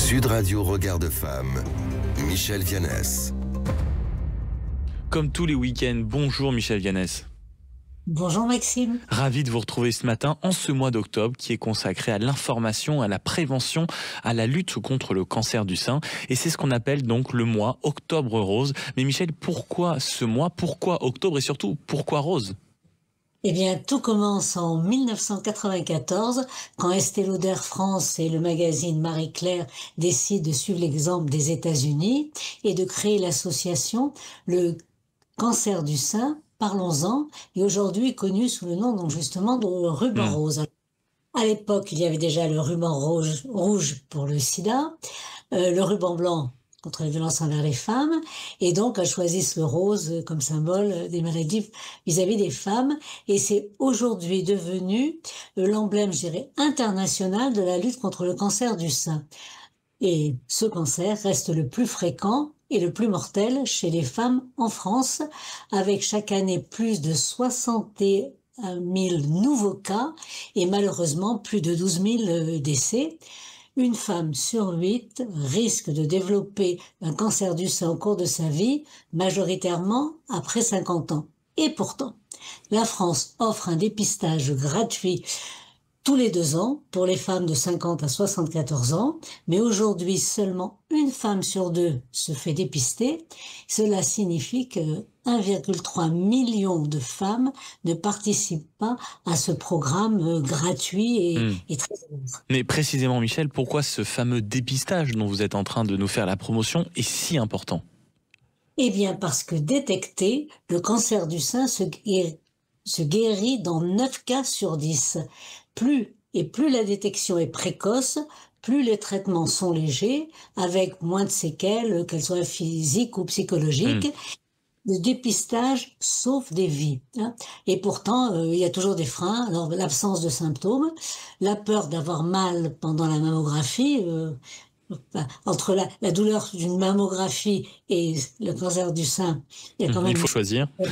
Sud Radio Regard de Femme, Michel Vianès. Comme tous les week-ends, bonjour Michel Vianès. Bonjour Maxime. Ravi de vous retrouver ce matin en ce mois d'octobre qui est consacré à l'information, à la prévention, à la lutte contre le cancer du sein. Et c'est ce qu'on appelle donc le mois Octobre Rose. Mais Michel, pourquoi ce mois? Pourquoi octobre et surtout pourquoi rose? Eh bien, tout commence en 1994, quand Estée Lauder France et le magazine Marie Claire décident de suivre l'exemple des États-Unis et de créer l'association Le Cancer du Sein, parlons-en, et aujourd'hui connu sous le nom donc justement de ruban rose. À l'époque, il y avait déjà le ruban rouge pour le sida, le ruban blanc contre les violences envers les femmes, et donc elles choisissent le rose comme symbole des maladies vis-à-vis des femmes, et c'est aujourd'hui devenu l'emblème, je dirais, international de la lutte contre le cancer du sein. Et ce cancer reste le plus fréquent et le plus mortel chez les femmes en France, avec chaque année plus de 61 000 nouveaux cas et malheureusement plus de 12 000 décès. Une femme sur 8 risque de développer un cancer du sein au cours de sa vie, majoritairement après 50 ans. Et pourtant, la France offre un dépistage gratuit tous les 2 ans pour les femmes de 50 à 74 ans, mais aujourd'hui seulement une femme sur 2 se fait dépister. Cela signifie que 1,3 million de femmes ne participent pas à ce programme gratuit et très important. Mais précisément Michel, pourquoi ce fameux dépistage dont vous êtes en train de nous faire la promotion est si important? Eh bien parce que détecté, le cancer du sein se guérit dans 9 cas sur 10. Plus la détection est précoce, plus les traitements sont légers, avec moins de séquelles, qu'elles soient physiques ou psychologiques. Le dépistage sauve des vies. Et pourtant, il y a toujours des freins. Alors, l'absence de symptômes, la peur d'avoir mal pendant la mammographie, entre la douleur d'une mammographie et le cancer du sein, il y a quand même... Il faut choisir. Oui,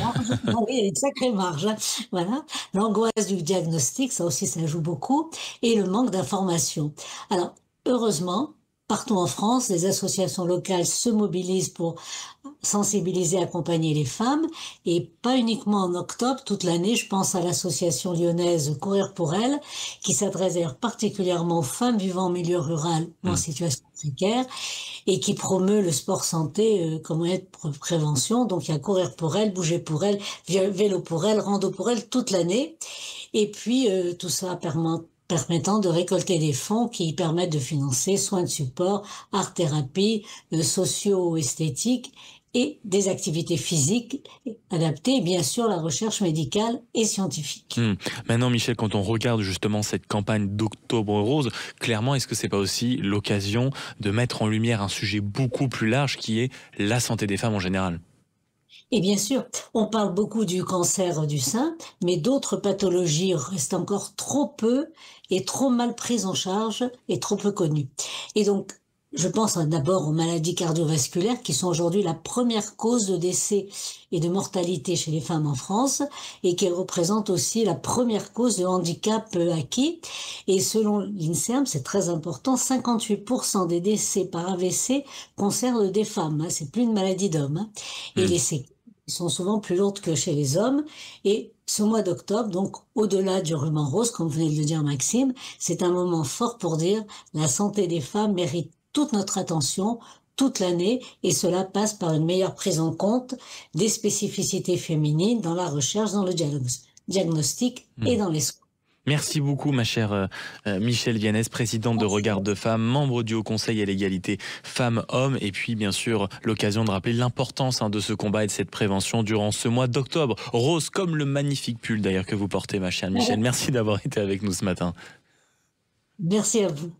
il y a une sacrée marge. Voilà. L'angoisse du diagnostic, ça aussi, ça joue beaucoup. Et le manque d'information. Alors, heureusement, partout en France, les associations locales se mobilisent pour sensibiliser, accompagner les femmes, et pas uniquement en octobre, toute l'année. Je pense à l'association lyonnaise Courir pour elles, qui s'adresse d'ailleurs particulièrement aux femmes vivant en milieu rural ou en situation précaire, et qui promeut le sport santé comme moyen de prévention. Donc il y a Courir pour elles, Bouger pour elles, Vélo pour elles, Rando pour elles, toute l'année. Et puis tout ça permettant de récolter des fonds qui permettent de financer soins de support, art-thérapie, socio-esthétique et des activités physiques adaptées, et bien sûr la recherche médicale et scientifique. Maintenant Michel, quand on regarde justement cette campagne d'Octobre Rose, clairement est-ce que c'est pas aussi l'occasion de mettre en lumière un sujet beaucoup plus large qui est la santé des femmes en général? Et bien sûr, on parle beaucoup du cancer du sein, mais d'autres pathologies restent encore trop peu et trop mal prises en charge et trop peu connues. Et donc, je pense d'abord aux maladies cardiovasculaires qui sont aujourd'hui la première cause de décès et de mortalité chez les femmes en France et qui représentent aussi la première cause de handicap acquis. Et selon l'INSERM, c'est très important, 58% des décès par AVC concernent des femmes. C'est plus une maladie d'hommes. Et les séquelles sont souvent plus lourdes que chez les hommes. Et ce mois d'octobre, donc au-delà du ruban rose, comme vous venez de le dire Maxime, c'est un moment fort pour dire la santé des femmes mérite toute notre attention, toute l'année, et cela passe par une meilleure prise en compte des spécificités féminines dans la recherche, dans le diagnostic et dans les soins. Merci beaucoup ma chère Michel Vianès, présidente de Regard de Femme, membre du Haut Conseil à l'égalité femmes-hommes, et puis bien sûr l'occasion de rappeler l'importance de ce combat et de cette prévention durant ce mois d'octobre. Rose comme le magnifique pull d'ailleurs que vous portez ma chère Michel. Merci d'avoir été avec nous ce matin. Merci à vous.